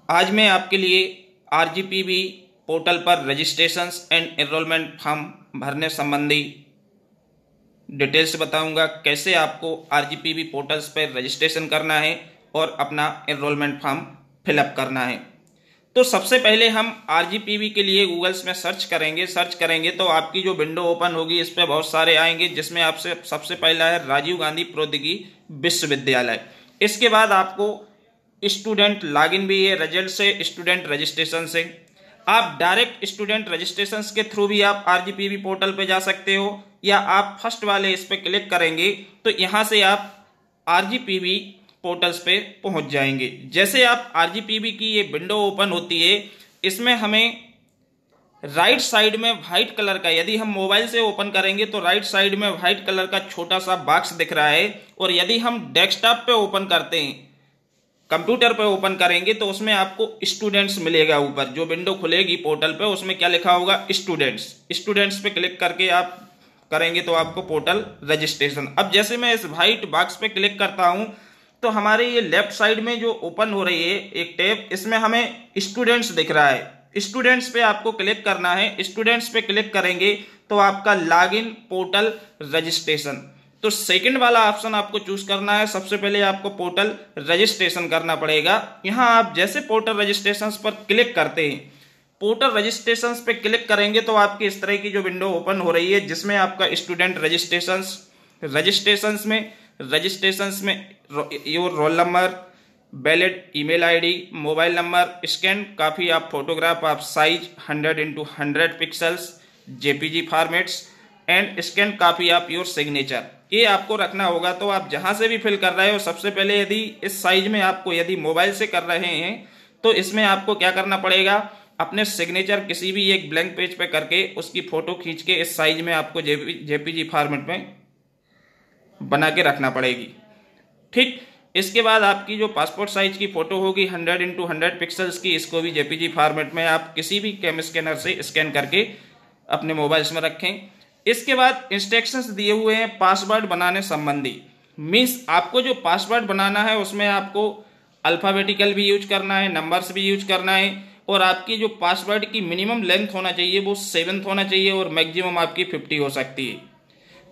आज मैं आपके लिए आरजीपीवी पोर्टल पर रजिस्ट्रेशंस एंड एनरोलमेंट फॉर्म भरने संबंधी डिटेल्स बताऊंगा। कैसे आपको आरजीपीवी पोर्टल्स पर रजिस्ट्रेशन करना है और अपना एनरोलमेंट फॉर्म फिलअप करना है। तो सबसे पहले हम आरजीपीवी के लिए गूगल्स में सर्च करेंगे तो आपकी जो विंडो ओपन होगी इस पर बहुत सारे आएंगे, जिसमें आपसे सबसे पहला है राजीव गांधी प्रौद्योगिकी विश्वविद्यालय। इसके बाद आपको स्टूडेंट लॉगिन भी है रिजल्ट से, स्टूडेंट रजिस्ट्रेशन से। आप डायरेक्ट स्टूडेंट रजिस्ट्रेशन के थ्रू भी आप आरजीपीवी पोर्टल पे जा सकते हो, या आप फर्स्ट वाले इस पे क्लिक करेंगे तो यहां से आप आरजीपीवी पोर्टल्स पे पहुंच जाएंगे। जैसे आप आरजीपीवी की ये विंडो ओपन होती है, इसमें हमें राइट साइड में व्हाइट कलर का, यदि हम मोबाइल से ओपन करेंगे तो राइट साइड में व्हाइट कलर का छोटा सा बॉक्स दिख रहा है, और यदि हम डेस्कटॉप पे ओपन करते हैं, कंप्यूटर पे ओपन करेंगे तो उसमें आपको स्टूडेंट्स मिलेगा। ऊपर जो विंडो खुलेगी पोर्टल पे उसमें क्या लिखा होगा, स्टूडेंट्स पे क्लिक करके आप करेंगे तो आपको पोर्टल रजिस्ट्रेशन। अब जैसे मैं इस व्हाइट बॉक्स पे क्लिक करता हूं तो हमारे ये लेफ्ट साइड में जो ओपन हो रही है एक टैब, इसमें हमें स्टूडेंट्स दिख रहा है। स्टूडेंट्स पे आपको क्लिक करना है। स्टूडेंट्स पे क्लिक करेंगे तो आपका लॉगिन पोर्टल रजिस्ट्रेशन, तो सेकंड वाला ऑप्शन आपको चूज करना है। सबसे पहले आपको पोर्टल रजिस्ट्रेशन करना पड़ेगा। यहां आप जैसे पोर्टल रजिस्ट्रेशन पर क्लिक करते हैं, पोर्टल रजिस्ट्रेशन पे क्लिक करेंगे तो आपकी इस तरह की जो विंडो ओपन हो रही है, जिसमें आपका स्टूडेंट रजिस्ट्रेशंस में your roll number, valid email ID, mobile number, scan काफी आप फोटोग्राफ आप size 100x100 pixels JPG formats and scan काफी आप योर सिग्नेचर, ये आपको रखना होगा। तो आप जहां से भी फिल कर रहे हो, सबसे पहले यदि इस साइज में आपको, यदि मोबाइल से कर रहे हैं तो इसमें आपको क्या करना पड़ेगा, अपने सिग्नेचर किसी भी एक ब्लैंक पेज पे करके उसकी फोटो खींच के इस साइज में आपको जेपीजी फॉर्मेट में बना के रखना पड़ेगी। ठीक, इसके बाद आपकी जो पासपोर्ट साइज की फोटो होगी 100x100 पिक्सल्स की, इसको भी जेपीजी फॉर्मेट में आप किसी भी कैम स्कैनर से स्कैन करके अपने मोबाइल्स में रखें। इसके बाद इंस्ट्रक्शंस दिए हुए हैं पासवर्ड बनाने संबंधी। मीन्स आपको जो पासवर्ड बनाना है उसमें आपको अल्फाबेटिकल भी यूज करना है, नंबर्स भी यूज करना है, और आपकी जो पासवर्ड की मिनिमम लेंथ होना चाहिए वो 7 होना चाहिए, और मैक्सिमम आपकी 50 हो सकती है।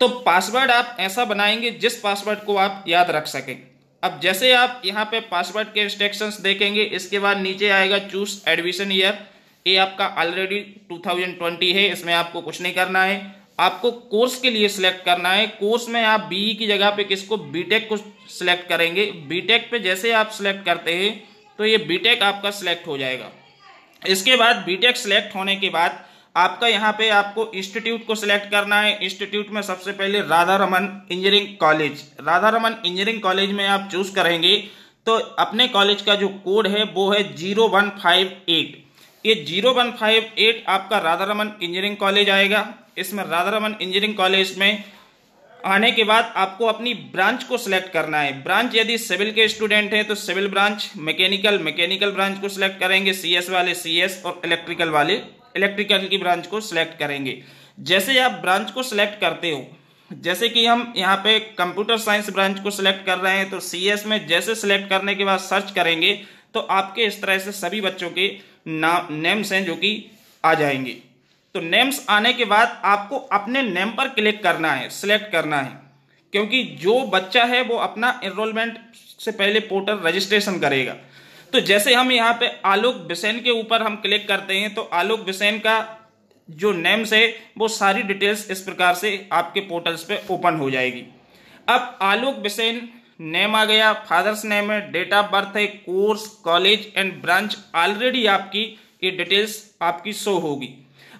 तो पासवर्ड आप ऐसा बनाएंगे जिस पासवर्ड को आप याद रख सकें। अब जैसे आप यहाँ पे पासवर्ड के इंस्ट्रक्शंस देखेंगे, इसके बाद नीचे आएगा चूज एडमिशन ईयर। ये आपका ऑलरेडी 2020 है, इसमें आपको कुछ नहीं करना है। आपको कोर्स के लिए सिलेक्ट करना है। कोर्स में आप बीई की जगह पे किसको, बीटेक को सिलेक्ट करेंगे। बीटेक पे जैसे आप सिलेक्ट करते हैं तो ये बीटेक आपका सिलेक्ट हो जाएगा। इसके बाद बीटेक सिलेक्ट होने के बाद आपका यहाँ पे आपको इंस्टीट्यूट को सिलेक्ट करना है। इंस्टीट्यूट में सबसे पहले Radha Raman engineering college, Radha Raman engineering college में आप चूज करेंगे तो अपने कॉलेज का जो कोड है वो है 0158। ये 0158 आपका राधा रमन इंजीनियरिंग कॉलेज आएगा। इसमें राधा रमन इंजीनियरिंग कॉलेज में आने के बाद आपको अपनी ब्रांच को सिलेक्ट करना है। ब्रांच यदि सिविल के स्टूडेंट हैं तो सिविल ब्रांच, मैकेनिकल ब्रांच को सिलेक्ट करेंगे, सीएस वाले सीएस और इलेक्ट्रिकल वाले इलेक्ट्रिकल की ब्रांच को सिलेक्ट करेंगे। जैसे आप ब्रांच को सिलेक्ट करते हो, जैसे कि हम यहाँ पे कंप्यूटर साइंस ब्रांच को सिलेक्ट कर रहे हैं, तो सीएस में जैसे सिलेक्ट करने के बाद सर्च करेंगे तो आपके इस तरह से सभी बच्चों के नेम्स हैं जो कि आ जाएंगे। तो नेम्स आने के बाद आपको अपने नेम पर क्लिक करना है, सिलेक्ट करना है, क्योंकि जो बच्चा है वो अपना एनरोलमेंट से पहले पोर्टल रजिस्ट्रेशन करेगा। तो जैसे हम यहाँ पे आलोक बिसेन के ऊपर हम क्लिक करते हैं तो आलोक बिसेन का जो नेम्स है वो सारी डिटेल्स इस प्रकार से आपके पोर्टल्स पे ओपन हो जाएगी। अब आलोक बिसेन नेम आ गया, फादर्स नेम है, डेट ऑफ बर्थ है, course, college and branch, already आपकी ये डिटेल्स आपकी शो होगी।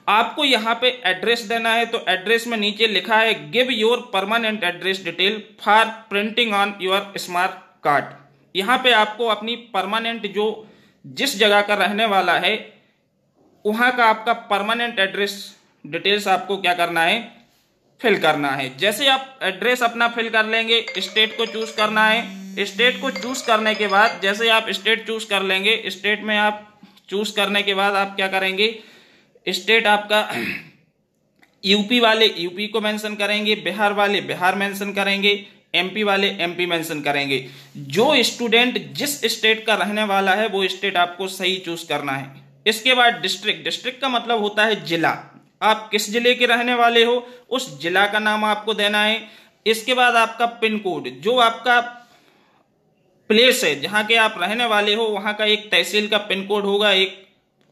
आपको यहाँ पे एड्रेस देना है, तो एड्रेस में नीचे लिखा है give your permanent address detail for printing on your smart card. यहाँ पे आपको अपनी परमानेंट, जो जिस जगह का रहने वाला है वहाँ का आपका परमानेंट एड्रेस डिटेल्स आपको क्या करना है, फिल करना है। जैसे आप एड्रेस अपना फिल कर लेंगे, स्टेट को चूज करना है। स्टेट को चूज करने के बाद जैसे आप स्टेट चूज कर लेंगे, स्टेट में आप चूज करने के बाद आप क्या करेंगे, स्टेट आपका यूपी वाले यूपी को मेंशन करेंगे, बिहार वाले बिहार मेंशन करेंगे, एमपी वाले एमपी मेंशन करेंगे। जो स्टूडेंट जिस स्टेट का रहने वाला है वो स्टेट आपको सही चूज करना है। इसके बाद डिस्ट्रिक्ट, डिस्ट्रिक्ट का मतलब होता है जिला। आप किस जिले के रहने वाले हो उस जिला का नाम आपको देना है। इसके बाद आपका पिन कोड, जो आपका प्लेस है जहां के आप रहने वाले हो वहां का एक तहसील का पिन कोड होगा, एक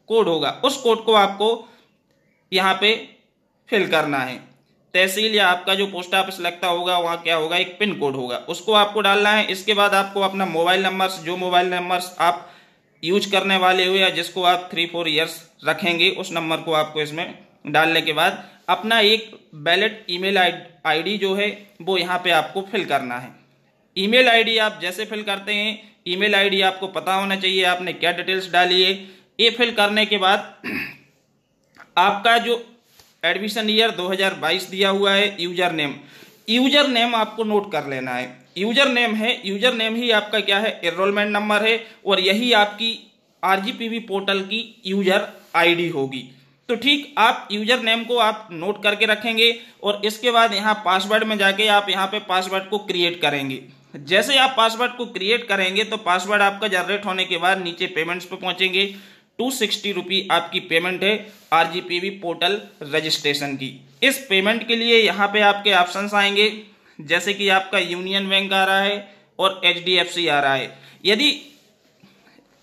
कोड होगा, उस कोड को आपको यहाँ पे फिल करना है। तहसील या आपका जो पोस्ट ऑफिस लगता होगा वहाँ क्या होगा, एक पिन कोड होगा, उसको आपको डालना है। इसके बाद आपको अपना मोबाइल नंबर, जो मोबाइल नंबर आप यूज करने वाले हो या जिसको आप 3-4 ईयर्स रखेंगे उस नंबर को आपको इसमें डालने के बाद अपना एक वैलिड ईमेल आईडी जो है वो यहाँ पे आपको फिल करना है। ईमेल आईडी आप जैसे फिल करते हैं, ईमेल आईडी आपको पता होना चाहिए आपने क्या डिटेल्स डाली है। ये फिल करने के बाद आपका जो एडमिशन ईयर 2022 दिया हुआ है, यूजर नेम आपको नोट कर लेना है। यूजर नेम ही आपका क्या है, एनरोलमेंट नंबर है और यही आपकी आरजीपीवी पोर्टल की यूजर आईडी होगी। तो ठीक आप यूजर नेम को आप नोट करके रखेंगे और इसके बाद यहाँ पासवर्ड में जाके आप यहाँ पे पासवर्ड को क्रिएट करेंगे। जैसे आप पासवर्ड को क्रिएट करेंगे तो पासवर्ड आपका जनरेट होने के बाद नीचे पेमेंट्स पे पहुंचेंगे। 260 रुपये आपकी पेमेंट है आरजीपीवी पोर्टल रजिस्ट्रेशन की। इस पेमेंट के लिए यहाँ पे आपके ऑप्शंस आएंगे, जैसे कि आपका यूनियन बैंक आ रहा है और एचडीएफसी आ रहा है। यदि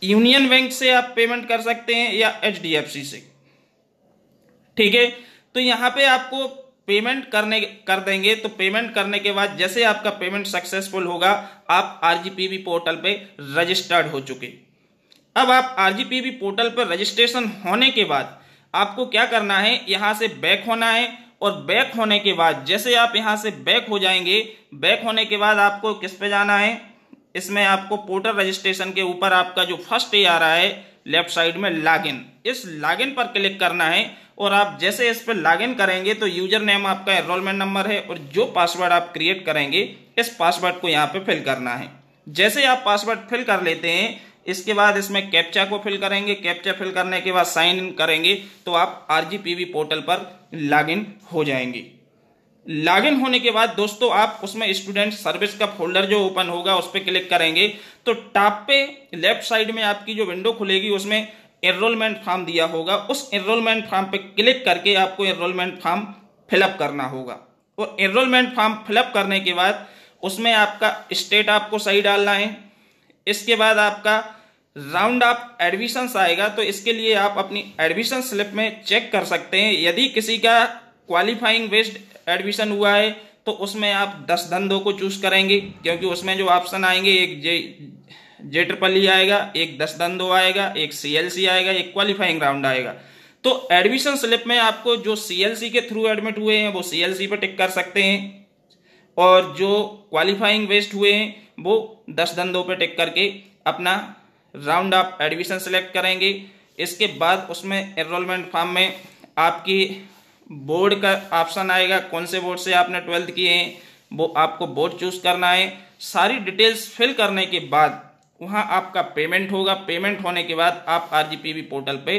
यूनियन बैंक से आप पेमेंट कर सकते हैं या एचडीएफसी से, ठीक है। तो यहाँ पे आपको पेमेंट कर देंगे। तो पेमेंट करने के बाद जैसे आपका पेमेंट सक्सेसफुल होगा आप आरजीपीवी पोर्टल पे रजिस्टर्ड हो चुके। अब आप आरजीपीवी पोर्टल पर रजिस्ट्रेशन होने के बाद आपको क्या करना है, यहाँ से बैक होना है और बैक होने के बाद जैसे आप यहाँ से बैक हो जाएंगे, बैक होने के बाद आपको किस पे जाना है, इसमें आपको पोर्टल रजिस्ट्रेशन के ऊपर आपका जो फर्स्ट ए आ रहा है लेफ्ट साइड में लॉगिन, इस लॉगिन पर क्लिक करना है और आप जैसे इस पर लॉगिन करेंगे तो यूजर नेम आपका एनरोलमेंट नंबर है और जो पासवर्ड आप क्रिएट करेंगे इस पासवर्ड को यहाँ पे फिल करना है। जैसे आप पासवर्ड फिल कर लेते हैं इसके बाद इसमें कैप्चा को फिल करेंगे। कैप्चा फिल करने के बाद साइन इन करेंगे तो आप आरजीपीवी पोर्टल पर लॉगिन हो जाएंगे। लॉगिन होने के बाद दोस्तों आप उसमें स्टूडेंट सर्विस का फोल्डर जो ओपन होगा उस पर क्लिक करेंगे तो टॉप पे लेफ्ट साइड में आपकी जो विंडो खुलेगी उसमें एनरोलमेंट फॉर्म दिया होगा। उस एनरोलमेंट फॉर्म पे क्लिक करके आपको एनरोलमेंट फॉर्म फिलअप करना होगा और एनरोलमेंट फॉर्म फिलअप करने के बाद उसमें आपका स्टेट आपको सही डालना है। इसके बाद आपका राउंड ऑफ एडमिशंस आएगा तो इसके लिए आप अपनी एडमिशन स्लिप में चेक कर सकते हैं। यदि किसी का क्वालिफाइंग बेस्ड एडमिशन हुआ है तो उसमें आप 10-2 को चूज करेंगे क्योंकि उसमें जो ऑप्शन आएंगे एक JEEE आएगा, एक 10-2 आएगा, एक CLC आएगा, एक क्वालिफाइंग राउंड आएगा। तो एडमिशन स्लिप में आपको जो CLC के थ्रू एडमिट हुए हैं वो CLC पर टिक कर सकते हैं और जो क्वालिफाइंग बेस्ड हुए हैं वो 10-2 पे टिक करके अपना राउंड ऑफ एडमिशन सेलेक्ट करेंगे। इसके बाद उसमें एनरोलमेंट फॉर्म में आपकी बोर्ड का ऑप्शन आएगा, कौन से बोर्ड से आपने 12th किए हैं वो आपको बोर्ड चूज करना है। सारी डिटेल्स फिल करने के बाद वहां आपका पेमेंट होगा। पेमेंट होने के बाद आप आरजीपीवी पोर्टल पे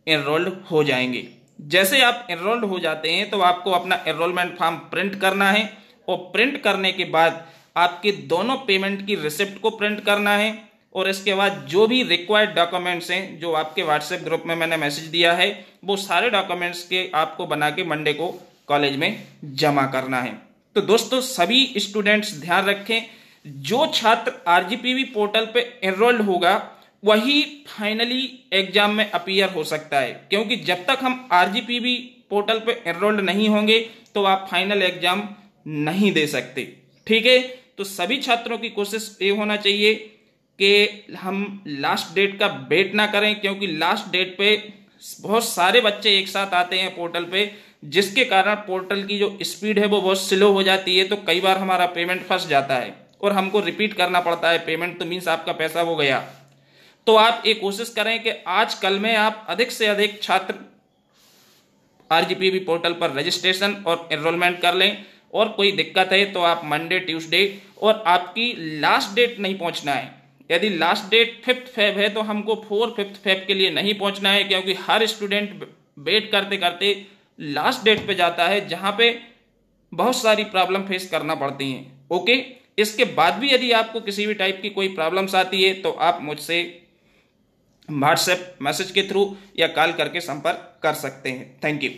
एनरोल्ड हो जाएंगे। जैसे आप एनरोल्ड हो जाते हैं तो आपको अपना एनरोलमेंट फॉर्म प्रिंट करना है और प्रिंट करने के बाद आपके दोनों पेमेंट की रिसिप्ट को प्रिंट करना है और इसके बाद जो भी रिक्वायर्ड डॉक्यूमेंट्स हैं जो आपके व्हाट्सएप ग्रुप में मैंने मैसेज दिया है वो सारे डॉक्यूमेंट्स के आपको बना के मंडे को कॉलेज में जमा करना है। तो दोस्तों सभी स्टूडेंट्स ध्यान रखें, जो छात्र आरजीपीवी पोर्टल पे एनरोल्ड होगा वही फाइनली एग्जाम में अपीयर हो सकता है, क्योंकि जब तक हम आरजीपीवी पोर्टल पे एनरोल्ड नहीं होंगे तो आप फाइनल एग्जाम नहीं दे सकते। ठीक है, तो सभी छात्रों की कोशिश ये होना चाहिए कि हम लास्ट डेट का वेट ना करें, क्योंकि लास्ट डेट पे बहुत सारे बच्चे एक साथ आते हैं पोर्टल पे, जिसके कारण पोर्टल की जो स्पीड है वो बहुत स्लो हो जाती है। तो कई बार हमारा पेमेंट फंस जाता है और हमको रिपीट करना पड़ता है पेमेंट, तो मीन्स आपका पैसा वो गया। तो आप ये कोशिश करें कि आज कल में आप अधिक से अधिक छात्र आरजीपीवी पोर्टल पर रजिस्ट्रेशन और एनरोलमेंट कर लें। और कोई दिक्कत है तो आप मंडे, ट्यूसडे, और आपकी लास्ट डेट नहीं पहुंचना है। यदि लास्ट डेट 5 फेब है तो हमको 4-5 फेब के लिए नहीं पहुंचना है, क्योंकि हर स्टूडेंट वेट करते करते लास्ट डेट पे जाता है जहां पे बहुत सारी प्रॉब्लम फेस करना पड़ती हैं। ओके, इसके बाद भी यदि आपको किसी भी टाइप की कोई प्रॉब्लम्स आती है तो आप मुझसे व्हाट्सएप मैसेज के थ्रू या कॉल करके संपर्क कर सकते हैं। Thank you.